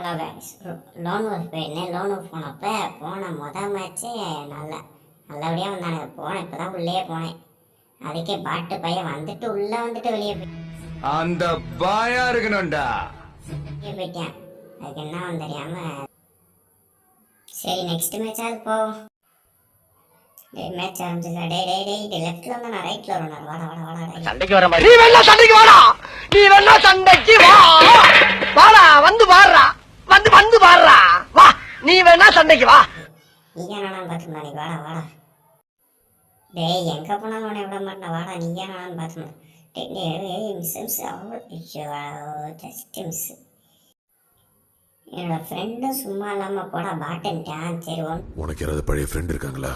Hello guys, loan work போயிருந்தேன். Loan work போன மொதல் மேட்ச்சே நல்லபடியாக வந்தானுங்க. போனேன், இப்போ தான் உள்ளே போனேன். அதுக்கே பாட்டு பையன் வந்துட்டு வெளியே அந்த பாயா இருக்கணும்டா. போயிட்டேன். அதுக்கு என்ன தெரியாம சரி நெக்ஸ்ட் மேட்சாவது போவோம். மேட்ச் ஆரம்பிச்சா டே லெஃப்ட்ல வந்தா நான் ரைட்ல வரணும். வாடா சண்டைக்கு வர மாதிரி. நீ வேணா சண்டைக்கு வாடா. வாடா வந்து பாடுறா. வந்து பாடுறா. வா நீ வேணா சண்டைக்கு வா. நீங்க நானும் பாத்துமா நீ வாடா. டேய் எங்க போனாலும் உன்னை விட மாட்டேன். வாடா நீங்க நானும் பாத்துமா. என்னோட ஃப்ரெண்டும் சும்மா இல்லாம போடா பாட்டுன்ட்டான். சரி உனக்கு யாராவது பழைய ஃப்ரெண்ட் இருக்காங்களா?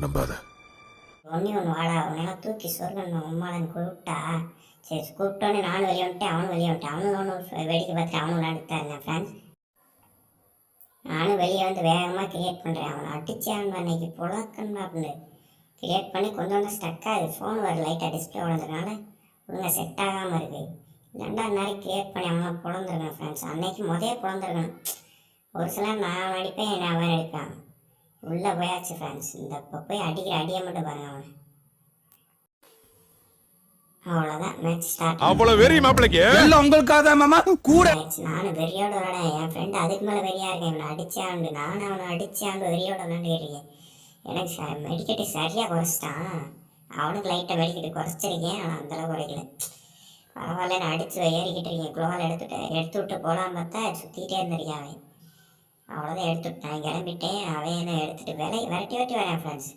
நம்பாத. ஒன்று வாடா உன்னெல்லாம் தூக்கி சொர்க்கணும் உம்மாலன்னு கூப்பிட்டா. சரி கூப்பிட்டோன்னே நானும் வெளியே வந்துட்டேன், அவனும் வெளியே வந்துட்டேன். அவனும் ஒன்று வேடிக்கை பார்த்துட்டு அவனும் விளையாண்டுட்டு இருந்தேன் ஃப்ரெண்ட்ஸ். நானும் வெளியே வந்து வேகமாக கிரியேட் பண்ணுறேன். அவனை அடிச்சான் அன்னைக்கு புழக்கன்னு அப்படின்னு கிரியேட் பண்ணி கொஞ்சம் ஸ்டக் ஆகுது. ஃபோன் ஒரு லைட்டாக டிஸ்பிளே உடனதுனால ஒழுங்காக செட் ஆகாமல் இருக்குது. இல்லைண்டா நேரம் கிரியேட் பண்ணி அவனை பிறந்திருக்கேன் ஃப்ரெண்ட்ஸ். அன்னைக்கு பிறந்திருக்கணும். ஒரு சிலர் நான் அடிப்பேன், என்ன அவன் அடிப்பான். உள்ளே போயாச்சு ஃப்ரெண்ட்ஸ். இந்த இப்போ போய் அடிக்கிற அடியை மட்டும் பாருங்க அவன். அவ்வளோதான் மேட்ச் ஸ்டார்ட். அவ்வளவு வெறி மாப்பிளைக்கு எல்லாம் உங்களுக்காக தான் மாமா கூட. நானும் வெறியோட விளையாட, என் ஃப்ரெண்டு அதுக்கு மேலே வெறியா இருக்கேன். இவனை அடிச்சாண்டு நானும் அவனை அடிச்சாண்டு வெறியோட விளையாண்டுருக்கேன். எனக்கு மெடிக்கெட்டு சரியாக குறைச்சிட்டான். அவனுக்கு லைட்டாக மெடிக்கெட்டு குறைச்சிருக்கேன், ஆனால் அந்தளவு குறைக்கல. பரவாயில்ல, நான் அடித்து ஏறிக்கிட்டு இருக்கேன். குளோவால் எடுத்து விட்டு போகலான்னு பார்த்தா சுற்றிக்கிட்டே இருந்திருக்கேன் அவன். அவ்வளோதான் எடுத்துட்டு நான் கிளம்பிட்டேன். அவன் என்ன எடுத்துட்டு விரட்டி வரேன் ஃப்ரெண்ட்ஸ்.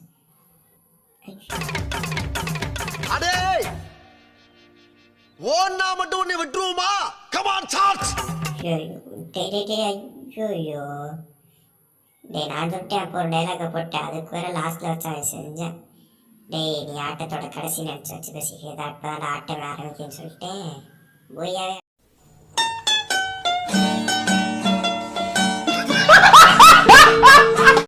அடே ஓன்னா மட்டும் உன்னை விட்டுருவோமா? Come on charge. ஐயோ டேய் நான் சொல்லிட்டேன். அப்போ ஒரு டைலாக போட்டேன், அதுக்கு வேற லாஸ்ட்டில் வச்சு அவன் செஞ்சேன். டேய் நீ ஆட்டத்தோட கடைசி நினச்சி வச்சு பேசிக்கிறதா, இப்போ தான் ஆட்டம் ஆரம்பிக்குன்னு சொல்லிட்டேன். போயாவே